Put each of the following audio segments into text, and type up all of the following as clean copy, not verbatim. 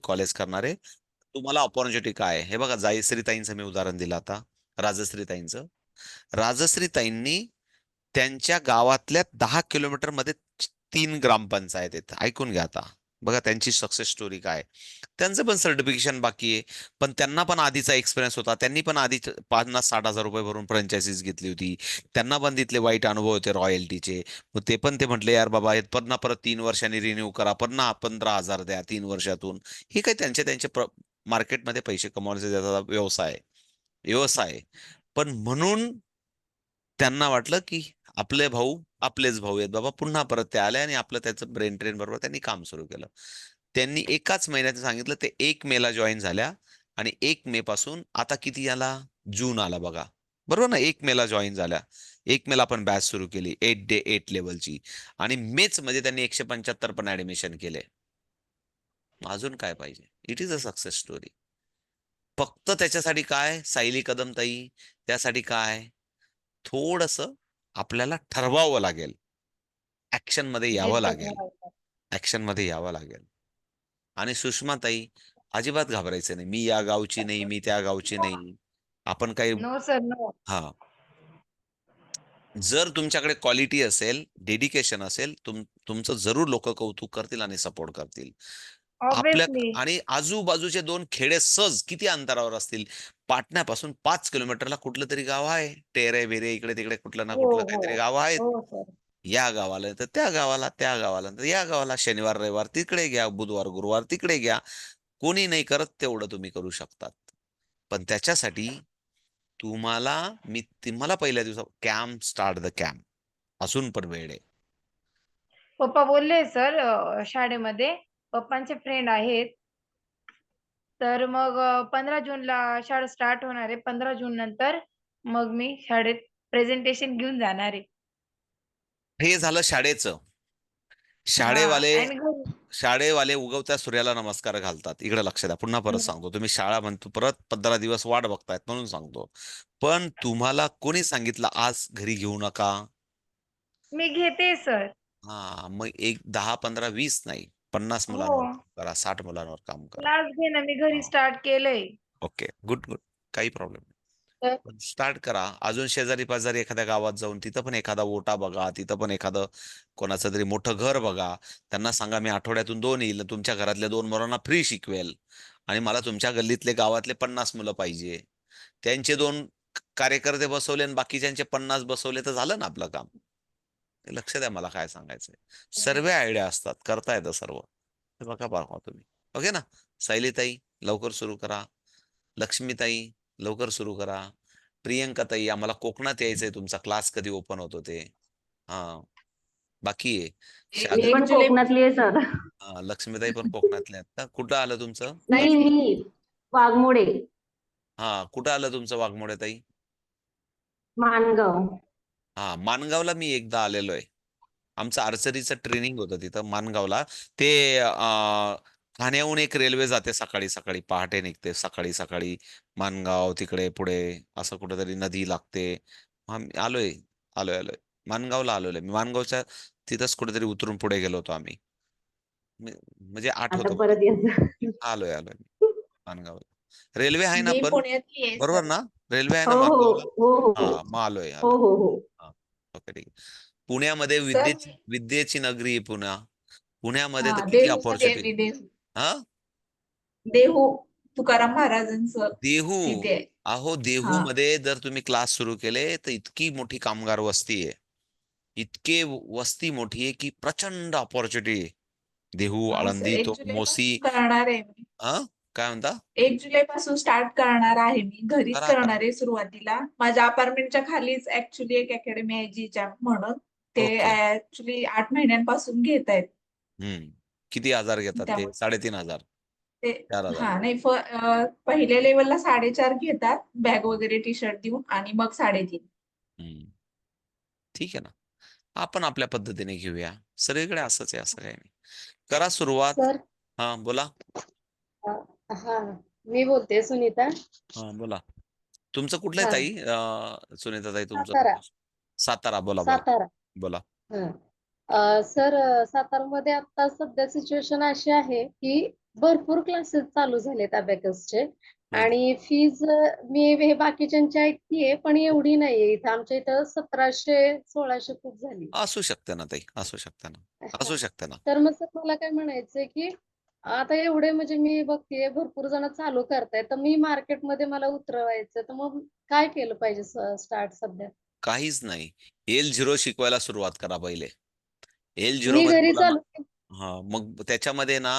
College करणारे, तुम्हाला opportunity काय आहे? हे बघा, जायश्रीताईंचं मी उदाहरण दिलं आता, राजश्रीताईंचं. राजश्रीताईंनी त्यांच्या गावातल्या 10 किलोमीटर मध्ये 3 ग्रामपंचायत आहेत. ऐकून घ्या आता. बघा त्यांची सक्सेस स्टोरी काय. त्यांचं पण सर्टिफिकेशन बाकी आहे, पण त्यांना पण आधीचा एक्सपिरियन्स होता. त्यांनी पण आधी 50-60 हजार रुपये भरून फ्रँचायझीज घेतली होती. त्यांना पण तिथले वाईट अनुभव होते रॉयल्टीचे. मग ते पण ते म्हटले, यार बाबा, हे पुन्हा परत 3 वर्षांनी रिन्यू करा, पुन्हा 15,000 द्या 3 वर्षातून. हे काय त्यांचे त्यांचे मार्केटमध्ये पैसे कमवण्याचा त्याचा व्यवसाय आहे. व्यवसाय आहे. पण म्हणून त्यांना वाटलं की आपले भाऊ आपलेच भाऊ आहेत बाबा, पुन्हा परत ते आले आणि आपलं त्याचं ब्रेन ट्रेन बरोबर त्यांनी काम सुरू केलं. त्यांनी एकाच महिन्यात सांगितलं, ते 1 मे ला जॉईन झाल्या. आणि 1 मे पासून आता किती आला, जून आला बघा. बरोबर ना, 1 मे ला जॉईन झाल्या. 1 मे ला आपण बॅच सुरू केली 8 लेवलची. आणि मेच मध्ये त्यांनी 175 पण ऍडमिशन केले. अजून काय पाहिजे? It is a success story. फक्त त्याच्यासाठी काय, सायली कदम ताई, त्यासाठी काय, थोडस आपल्याला ठरवावं लागेल. ऍक्शन मध्ये यावं जिद्द लागेल. धरायला. ऍक्शन मध्ये यावं लागेल. आणि सुषमाताई, अजिबात घाबरायचं नाही. मी या गावची नाही, मी त्या गावची नाही. आपण काही, नो सर, नो. हा, जर तुमच्याकडे क्वालिटी असेल, डेडिकेशन असेल, तुमचं जरूर लोक कौतुक करतील आणि सपोर्ट करतील. आपल्या ऑब्विसली. आणि आजूबाजूचे 2 खेडे सहज किती अंतरावर असतील. पाटण्यापासून 5 किलोमीटरला कुठलं तरी गाव आहे. टेरे बेरे इकडे तिकडे कुठलं ना हो, कुठलं हो. काहीतरी गाव आहेत. हो सर. या गावाला तर त्या गावाला, त्या गावाला तर या गावाला, शनिवार रविवार तिकडे घ्या, बुधवार गुरुवार तिकडे घ्या. कोणी नाही करत तेवढं तुम्ही करू शकतात. पण त्याच्यासाठी तुम्हाला पहिल्या दिवसा कॅम्प, स्टार्ट द कॅम्प. अजून पण वेळ आहे. पप्पा बोलले सर, शाळेमध्ये पप्पांचे फ्रेंड आहेत. तर मग 15 जूनला शाळा स्टार्ट होणार आहे. 15 जून नंतर मग मी शाळेत प्रेझेंटेशन घेऊन जाणार आहे. हे झालं शाळेचं. हां. शाळेवाले आणि घरी. शाळेवाले उगवत्या सूर्याला नमस्कार घालतात. इकडे लक्ष द्या. पुन्हा परत सांगतो, तुम्ही शाळा म्हणतो परत 15 दिवस वाट बघतायत म्हणून सांगतो. पण तुम्हाला कोणी सांगितलं आज घरी घेऊ नका? मी घेते सर. हा, मग एक 10, 15, 20 नाही, 50 हो. मुलांवर काम करा, 60 मुलांवर काम करा. क्लास घेणं मी घरी हा, स्टार्ट केलंय. Okay, good good. काही प्रॉब्लेम नाही. तर पण स्टार्ट करा. अजून शेजारी पाजारी एखाद्या गावात जाऊन तिथं पण एखादा ओटा बघा, तिथं पण एखादं कोणाचं तरी मोठं घर बघा. त्यांना सांगा, मी आठवड्यातून 2 येईल, तुमच्या घरातल्या 2 मुलांना फ्री शिकवेल. आणि मला तुमच्या गल्लीतले गावातले 50 मुलं पाहिजे. त्यांचे 2 कार्यकर्ते बसवले आणि बाकीच्यांचे 50 बसवले, तर झालं ना आपलं काम. लक्ष द्या मला काय सांगायचंय. सर्व आयडिया असतात, करता येतं सर्व. हे बघा बघा तुम्ही. ओके ना. सायलीताई, लवकर सुरू करा. लक्ष्मीताई, लवकर सुरू करा. प्रियंका ताई, आम्हाला कोकणात यायचंय, तुमचा क्लास कधी ओपन होतो ते. हा, बाकी आहे. मी पण कोकणातली आहे सर. लक्ष्मीताई पण कोकणातल्या आहेत का? कुठं आलं तुमचं? नाही, मी वाघमोडे, हा, कुठं आलं तुमचं वाघमोडे ताई? माणगाव. हा, माणगावला मी एकदा आलेलो आहे. आमचं आर्चरीचं ट्रेनिंग होतं तिथं माणगावला. ते ठाण्याहून एक रेल्वे जाते, सकाळी सकाळी पहाटे निघते, सकाळी सकाळी. माणगाव तिकडे पुढे असं कुठेतरी नदी लागते. आलोय, आलोय, आलोय. माणगावला आलोय मी. माणगावच्या तिथंच कुठेतरी उतरून पुढे गेलो होतो आम्ही. म्हणजे आता आठवतो मला. परत यायचं. आलोय, आलोय मी माणगावला. रेल्वे आहे ना मी पण, पुण्यातली आहे बरोबर सर. ना? रेल्वे आहे हो ना हो माणगावला? हो हो हो हा, मग आलोय, हो आलोय. हो हो. हा, ओके, ठीक आहे. पुण्यामध्ये सर विद्येची नगरी आहे पुण्या. पुण्यामध्ये तर हा, किती देहू मध्ये आहे अपॉर्च्युनिटी. मी. देहू. हा, देहू तुकाराम महाराजांचं देहू. तिथे आहे. अहो, देहू हा. मध्ये जर तुम्ही क्लास सुरू केले तर इतकी मोठी कामगार वस्ती आहे. इतके वस्ती मोठी आहे की प्रचंड अपॉर्च्युनिटी आहे. देहू, हा सर, आळंदी, 1 तो जुलै मोसी. पासून करणार आहे मी. हा, काय म्हणता? 1 जुलै पासून स्टार्ट करणार आहे मी. घरीच करा, करा. करणार आहे सुरुवातीला. माझ्या अपार्टमेंटच्या खालीच ऍक्च्युली एक अकॅडमी आहे, जी जॅम्प म्हणून. ते ओके. ऍक्च्युली 8 महिन्यांपासून घेत आहेत. किती हजार घेतात ते? त्यामुळे 3,500, ते 4,000? हा नाही, पहिल्या लेवलला 4.5 घेतात, बॅग वगैरे टी शर्ट देऊन, आणि मग 3.5. हम्म, ठीक आहे ना. आपण आपल्या पद्धतीने घेऊया. सगळीकडे असंच आहे, असं काही नाही. करा सुरुवात. सर. हा, बोला. हा, मी बोलते सुनीता. हा, बोला. तुमचं कुठलं आहे हा, ताई? सुनीता ताई, तुमचं सातारा. कुठलं? सातारा. बोला, बोला, सातारा. बोला. हा. सर, सातारामध्ये आता सध्या सिच्युएशन अशी आहे की भरपूर क्लासेस चालू झालेत अबॅकसचे म्हणजे आणि फीज मी हे बाकीच्यांची ऐकतीये पण एवढी नाहीये इथं आमच्या इथं 1700-1600 खूप झाली. असू शकते ना ताई, असू शकते ना, हा. असू शकते ना. तर मग सर मला काय म्हणायचंय की आता एवढे म्हणजे मी बघतेय भरपूर जण चालू करतायत तर मी मार्केटमध्ये मला उतरवायचं तर मग काय केलं पाहिजे स्टार्ट सध्या? काहीच नाही. L0 शिकवायला सुरुवात करा पहिले. L0 मी मध्ये घरी मुलांना चालू हा मग त्याच्यामध्ये ना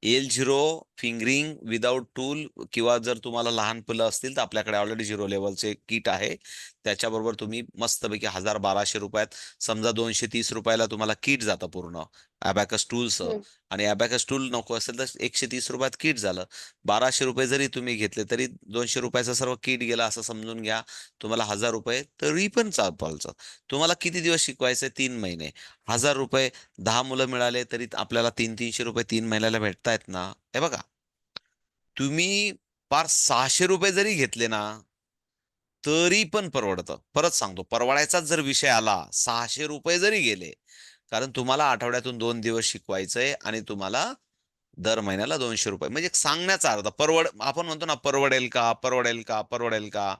L0 फिंगरिंग विदाउट टूल किंवा जर तुम्हाला लहान मुलं असतील तर आपल्याकडे ऑलरेडी 0 लेवलचे किट आहे. त्याच्याबरोबर तुम्ही मस्तपैकी 1000-1200 रुपयात समजा 230 रुपयाला तुम्हाला किट जातं पूर्ण अबॅकस टूलचं हम्म, आणि अबॅकस टूल नको असेल तर 130 रुपयात किट झालं. 1200 रुपये जरी तुम्ही घेतले तरी 200 रुपयाचं सर्व किट गेला असं समजून घ्या. तुम्हाला 1000 रुपये तरी पण चालतं. तुम्हाला किती दिवस शिकवायचे? 3 महिने. 1000 रुपये 10 मुलं मिळाले तरी आपल्याला 300-300 रुपये 3 महिन्याला भेटतायत ना. हे बघा तुम्ही पार 600 रुपये जरी घेतले ना तरी पण परवडतं. परत सांगतो परवडायचाच जर विषय आला 600 रुपये जरी गेले कारण तुम्हाला आठवड्यातून 2 दिवस शिकवायचंय आणि तुम्हाला दर महिन्याला 200 रुपये म्हणजे सांगण्याचा अर्थ आपण म्हणतो ना परवडेल का परवडेल का परवडेल का.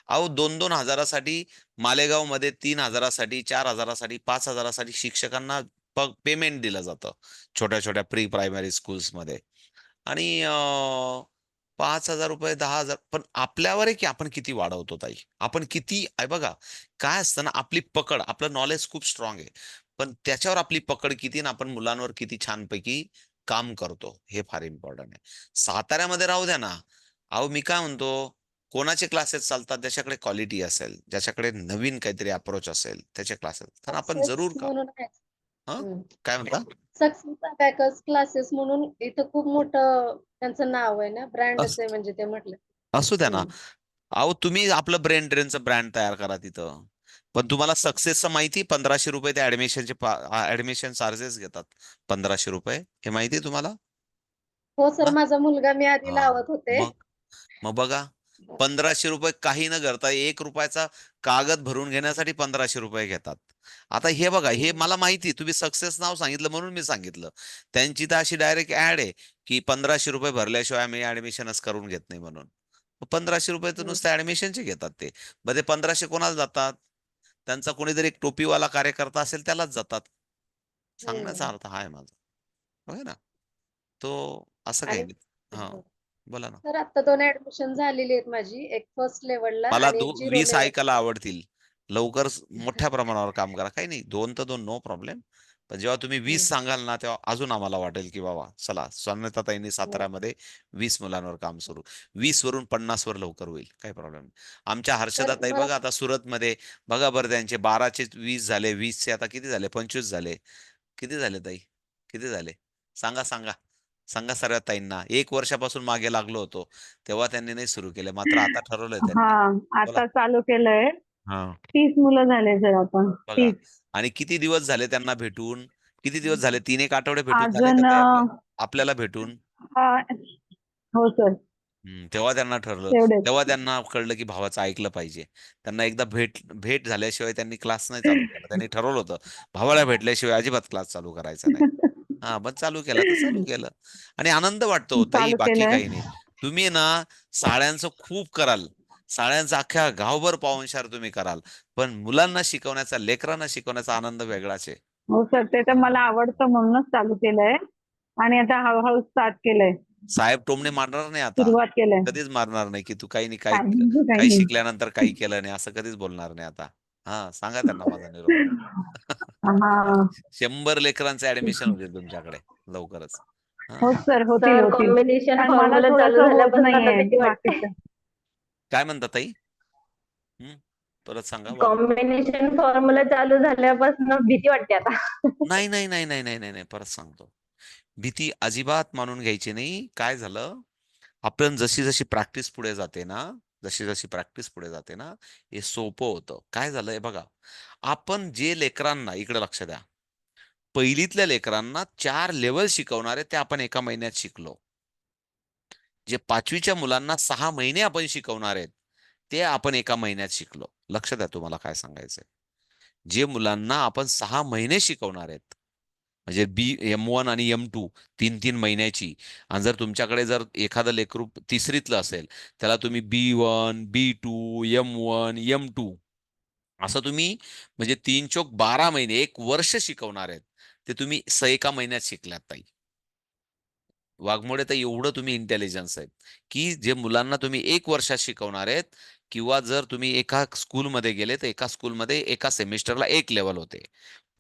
अहो 2-2 हजारासाठी मालेगावमध्ये 3 हजारासाठी 4 हजारासाठी 5 हजारासाठी शिक्षकांना पेमेंट दिलं जातं छोट्या छोट्या प्री प्रायमरी स्कूल्समध्ये आणि 5,000 रुपये 10,000 पण आपल्यावर आहे की आपण किती वाढवतो ताई. आपण किती आहे बघा काय असतं ना आपली पकड आपलं नॉलेज खूप स्ट्रॉंग आहे. पण त्याच्यावर आपली पकड किती ना आपण मुलांवर किती छानपैकी काम करतो हे फार इम्पॉर्टंट आहे. साताऱ्यामध्ये राहू द्या ना. अहो मी काय म्हणतो कोणाचे क्लासेस चालतात ज्याच्याकडे क्वालिटी असेल ज्याच्याकडे नवीन काहीतरी अप्रोच असेल त्याचे क्लासेस तर आपण सक्सेस जरूर का म्हणून आहे. हा हम्म. काय म्हणता सक्सेस अबॅकस क्लासेस म्हणून इथं खूप मोठं त्यांचं नाव आहे ना ब्रँडच अस- आहे म्हणजे ते म्हटलं. असू द्या ना. हम्म. अहो तुम्ही आपलं ब्रेन ड्रेनचं ब्रँड तयार करा तिथं. पण तुम्हाला सक्सेसचं माहिती 1500 रुपये ते ऍडमिशन चार्जेस घेतात 1500 रुपये हे माहिती आहे तुम्हाला. हो सर हा माझा मुलगा मी आधी हा. लावत होते. मग मग बघा 1500 रुपये काही न करता 1 रुपयाचा कागद भरून घेण्यासाठी 1500 रुपये घेतात. आता हे बघा हे हम्म. मला माहिती तुम्ही सक्सेस नाव सांगितलं म्हणून मी सांगितलं. त्यांची तर अशी डायरेक्ट ऍड आहे की 1500 रुपये भरल्याशिवाय आम्ही ऍडमिशनच करून घेत नाही म्हणून. 1500 रुपये तर हम्म. नुसते ऍडमिशनचे घेतात ते. मग ते 1500 कोणाला जातात? त्यांचा कोणीतरी एक टोपीवाला कार्यकर्ता असेल त्यालाच जातात. सांगण्याचा हम्म. अर्थ हा आहे माझा. होय ना. तो असं काही आणि नाही. हा बोला ना. सर आता 2 ऍडमिशन झालेली आहेत माझी एक फर्स्ट लेवलला मला आणि एक 0 20 लेवल. ऐकायला आवडतील. लवकर मोठ्या प्रमाणावर काम करा. काही नाही 2 तर 2 नो प्रॉब्लेम. पण जेव्हा तुम्ही 20 सांगाल ना तेव्हा अजून आम्हाला वाटेल की बाबा चला स्वान्नताताईंनी साताऱ्यामध्ये 20 मुलांवर काम सुरू. 20 वरून 50 वर लवकर होईल. काही प्रॉब्लेम नाही. आमच्या तर हर्षदाताई मला बघा आता सुरतमध्ये बघा बरं त्यांचे 12चे 20 झाले 20चे आता किती झाले 25 झाले. किती झाले ताई? किती झाले? सांगा सांगा. सांगा सर्व ताईंना. 1 वर्षापासून मागे लागलो होतो. तेव्हा त्यांनी नाही सुरू केलं. मात्र आता ठरवलंय हा त्यांनी. बोला. आता चालू केलंय. हा 30 मुलं झाले सर आता. बघा 30. आणि किती दिवस झाले त्यांना भेटून? किती दिवस झाले? 3-1 आठवडे भेटून झाले का अजून ताई आपल्याला भेटून? हा, हो सर तेव्हा त्यांना ठरलं. तेवढेच. तेव्हा त्यांना कळलं की भावाचं ऐकलं पाहिजे. त्यांना एकदा भेट झाल्याशिवाय त्यांनी क्लास नाही चालू केला. त्यांनी ठरवलं होतं भावाला भेटल्याशिवाय अजिबात क्लास चालू करायचा नाही. हा पण चालू केला तर चालू केलं. आणि आनंद वाटतो ताई चालू बाकी केलंय. काही नाही. तुम्ही ना साड्यांचं खूप कराल. साड्यांचा अख्ख्या गावभर पाहुणचार तुम्ही कराल. पण मुलांना शिकवण्याचा, लेकरांना शिकवण्याचा आनंद वेगळाच आहे. हो सर ते तर मला आवडतं म्हणूनच चालू केलंय आणि आता हळूहळू स्टार्ट केलंय. साहेब टोमणे मारणार नाही आता. सुरुवात केलंय. कधीच मारणार नाही की तू काही नाही काही नाही, काही काही नाही. शिकल्यानंतर काही केलं नाही असं कधीच बोलणार नाही आता. हा सांगा त्यांना माझा निरोप. हा 100 लेकरांचे ऍडमिशन होते तुमच्याकडे लवकरच. हा हो सर होतील सर होतील. कॉम्बिनेशन पण मला फॉर्म्युला थोडस चालू होत झाल्यापासून आता नाहीये भीती वाटते. बाकीचं. काय म्हणता ताई? परत सांगा बोला. कॉम्बिनेशन फॉर्म्युला चालू झाल्यापासून भीती वाटते आता. नाही नाही नाही नाही नाही नाही नाही परत सांगतो. भीती अजिबात मानून घ्यायची नाही. काय झालं आपण जशी जशी प्रॅक्टिस पुढे जाते ना जशी जशी प्रॅक्टिस पुढे जाते ना हे सोपं होतं. काय झालंय बघा आपण जे लेकरांना इकडे लक्ष द्या. पहिलीतल्या लेकरांना 4 लेवल शिकवणारे ते आपण एका महिन्यात शिकलो. जे 5वीच्या मुलांना 6 महिने आपण शिकवणार आहेत ते आपण एका महिन्यात शिकलो. लक्ष द्या तुम्हाला काय सांगायचंय. जे मुलांना आपण 6 महिने शिकवणार आहेत म्हणजे M1 आणि M2 तीन महिन्याची. आणि जर तुमच्याकडे जर एखादं लेकरू तिसरीतलं असेल, त्याला तुम्ही B1, B2, M1, M2 असं तुम्ही म्हणजे 3 चोक 12 महिने, 1 वर्ष शिकवणार आहेत. ते तुम्ही एका महिन्यात शिकल्यात ताई. वाघमोडे तर एवढं तुम्ही इंटेलिजन्स आहेत, की जे मुलांना तुम्ही 1 वर्षात शिकवणार आहेत. किंवा जर तुम्ही एका स्कूलमध्ये गेले, तर एका स्कूलमध्ये एका सेमिस्टरला 1 लेव्हल होते.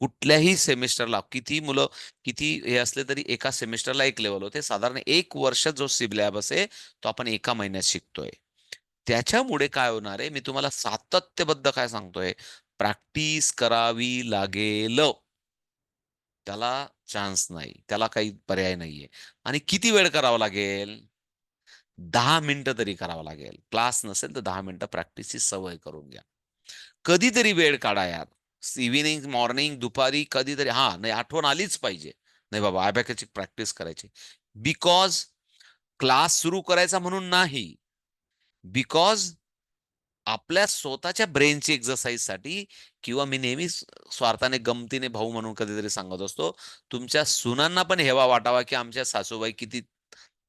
कुठल्याही सेमिस्टरला किती मुलं किती हे असले तरी एका सेमिस्टरला 1 लेव्हल होते. साधारण 1 वर्ष जो सिलॅबस आहे, तो आपण एका महिन्यात शिकतोय. त्याच्यामुळे काय होणार आहे, मी तुम्हाला सातत्यबद्ध काय सांगतोय, प्रॅक्टिस करावी लागेल. त्याला चान्स नाही, त्याला काही पर्याय नाहीये. आणि किती वेळ करावा लागेल? 10 मिनिटं तरी करावं लागेल. क्लास नसेल तर 10 मिनिटं प्रॅक्टिसची सवय करून घ्या. कधीतरी वेळ काढा यार. इव्हिनिंग, मॉर्निंग, दुपारी कधीतरी. हा नाही, आठवण आलीच पाहिजे. नाही बाबा अबॅकसची प्रॅक्टिस करायची. बिकॉज क्लास सुरू करायचा म्हणून नाही. बिकॉज आपल्या स्वतःच्या ब्रेनची एक्सरसाइजसाठी. किंवा मी नेहमी स्वार्थाने गमतीने भाऊ म्हणून कधीतरी सांगत असतो, तुमच्या सुनांना पण हेवा वाटावा की आमच्या सासूबाई किती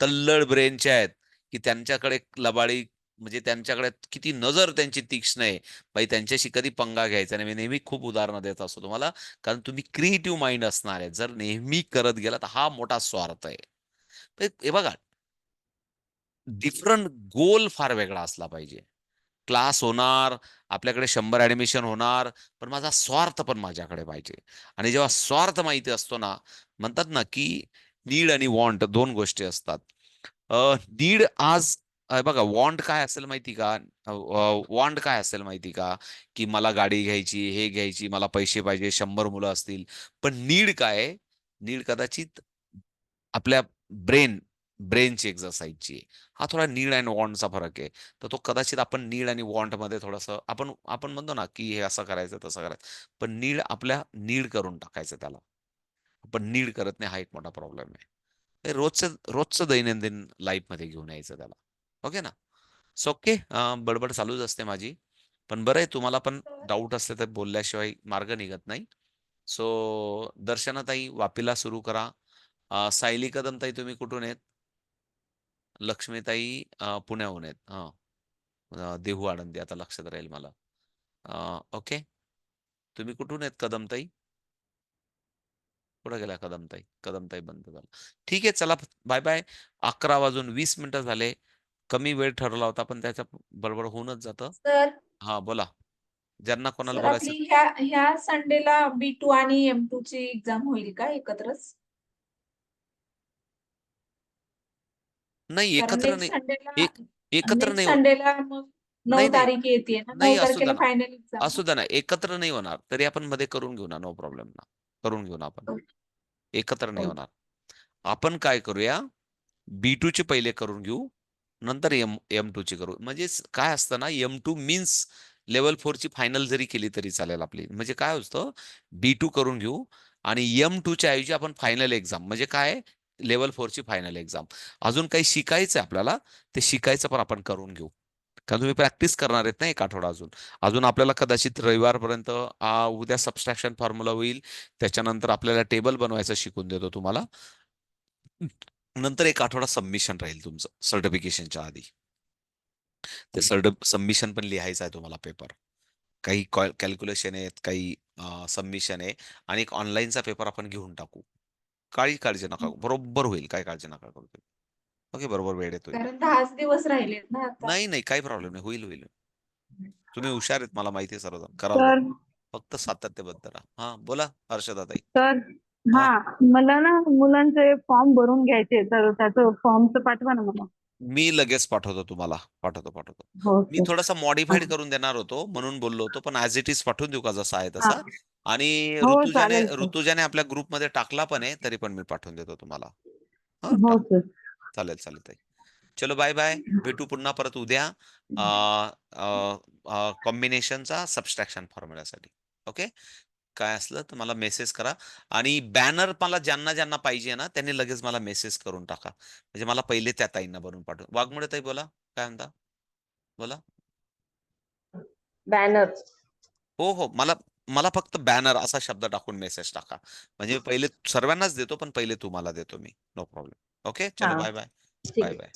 तल्लड ब्रेनच्या आहेत, की त्यांच्याकडे लबाडी म्हणजे त्यांच्याकडे किती नजर त्यांची तीक्ष्ण आहे. बाई त्यांच्याशी कधी पंगा घ्यायचा नाही. मी नेहमी खूप उदाहरणं देत असतो तुम्हाला, कारण तुम्ही क्रिएटिव्ह माइंड असणार आहे. जर नेहमी करत गेला तर हा मोठा स्वार्थ आहे. हे बघा, डिफरंट गोल फार वेगळा असला पाहिजे. क्लास होणार, आपल्याकडे 100 ऍडमिशन होणार, पण माझा स्वार्थ पण माझ्याकडे पाहिजे. आणि जेव्हा स्वार्थ माहिती असतो ना, म्हणतात ना की नीड आणि वॉन्ट 2 गोष्टी असतात. नीड आज बघा, वॉन्ट काय असेल माहिती का? वॉन्ट काय असेल माहिती का? की मला गाडी घ्यायची, हे घ्यायची, मला पैसे पाहिजे, 100 मुलं असतील. पण नीड काय आहे? नीड कदाचित आपल्या ब्रेनची एक्सरसाइजची आहे. हा थोडा नीड अँड वॉन्टचा फरक आहे. तर तो कदाचित आपण नीड आणि वॉन्ट मध्ये थोडंसं आपण आपण म्हणतो ना की हे असं करायचं तसं करायचं. पण नीड आपल्या नीड करून टाकायचं त्याला. आपण नीड करत नाही, हा एक मोठा प्रॉब्लेम आहे. हे रोजचं रोजचं दैनंदिन लाईफ मध्ये घेऊन यायचं त्याला. ओके ना? सो ओके, बडबड चालूच असते माझी. पण बरं आहे, तुम्हाला पण डाऊट असले तर बोलल्याशिवाय मार्ग निघत नाही. सो दर्शनाताई वापीला सुरू करा. सायली कदमताई तुम्ही कुठून आहेत? लक्ष्मीताई पुण्याहून आहेत. देहू आळंदी आता लक्षात राहील मला. ओके, तुम्ही कुठून आहेत कदमताई? कुठं गेला कदमताई? कदमताई बंद झाला. ठीक आहे, चला बाय बाय. 11 वाजून 20 मिनिटं झाले. कमी वेळ ठरवला होता पण त्याच्या बरोबर होऊनच जातं. सर हा बोला, ज्यांना कोणाला सर बोलायचं. आपली ह्या संडेला B2 आणि M2 ची एक्झाम होईल का एकत्रच? नाही, कारण एकत्र नाही. एक एकत्र नेक्स्ट नाही संडेला मग 9 नाही नाही तारीख येते ना, नाही 9 तारखेला फायनल एक्झाम. असू द्या ना, एकत्र नाही होणार. तरी आपण मध्ये करून घेऊ ना, नो प्रॉब्लेम ना. करून घेऊ ना आपण. एकत्र नाही होणार. आपण काय करूया, B2 ची पहिले करून घेऊ, नंतर M2 ची करू. म्हणजे काय असतं ना, M2 मीन्स लेवल 4 ची फायनल जरी केली तरी चालेल आपली. म्हणजे काय असतं, B2 करून घेऊ आणि M2 च्या ऐवजी आपण फायनल एक्झाम म्हणजे काय, लेवल 4 ची फायनल एक्झाम. अजून काही शिकायचं आहे आपल्याला, ते शिकायचं पण आपण करून घेऊ. कारण तुम्ही प्रॅक्टिस करणार आहेत ना 1 आठवडा अजून. अजून आपल्याला कदाचित रविवारपर्यंत उद्या सबस्ट्रॅक्शन फॉर्म्युला होईल. त्याच्यानंतर आपल्याला टेबल बनवायचं शिकून देतो तुम्हाला. नंतर 1 आठवडा सबमिशन राहील तुमचं सर्टिफिकेशनच्या आधी. ते सबमिशन पण लिहायचं आहे तुम्हाला पेपर. काही कॅल्क्युलेशन आहेत, काही सबमिशन आहे आणि एक ऑनलाईनचा पेपर आपण घेऊन टाकू. काळजी नका करू. बरोबर होईल, काय काळजी नका करू. ओके, बरोबर वेळ येतोय. कारण 10च दिवस राहिलेत ना आता. नाही काही प्रॉब्लेम नाही, होईल. तुम्ही हुशार आहेत, मला माहिती आहे सर्वजण. कराल तर बरं. फक्त सातत्यबद्ध राहा. हा बोला हर्षदाताई. तर हा. मला ना मुलांचे फॉर्म भरून घ्यायचे, तर त्याचं फॉर्मचं पाठवा ना मला. मी लगेच पाठवतो तुम्हाला. पाठवतो. हो मी सर. थोडासा हा मॉडिफाईड करून देणार होतो म्हणून बोललो होतो, पण ऍज इट इज पाठवून देऊ का जसा आहे हा. तसा? आणि हो ऋतुजाने चालेल सर. ऋतुजाने आपल्या ग्रुपमध्ये टाकला पण आहे, तरी पण मी पाठवून देतो तुम्हाला. हा हो सर. चालेल ताई. चलो बाय बाय. भेटू पुन्हा परत उद्या कॉम्बिनेशनचा सबस्ट्रॅक्शन फॉर्म्युल्यासाठी. ओके, काय असलं तर मला मेसेज करा. आणि बॅनर मला ज्यांना ज्यांना पाहिजे ना, त्यांनी लगेच मला मेसेज करून टाका. म्हणजे मला पहिले त्या ताईंना बनवून पाठव. वाघमोडे ताई बोला, काय म्हणता? बोला. बॅनर. हो मला मला फक्त बॅनर असा शब्द टाकून मेसेज टाका. म्हणजे पहिले सर्वांनाच देतो, पण पहिले तुम्हाला देतो मी. No problem. ओके, चलो हा. Bye bye. ठीक बाय आहे. बाय.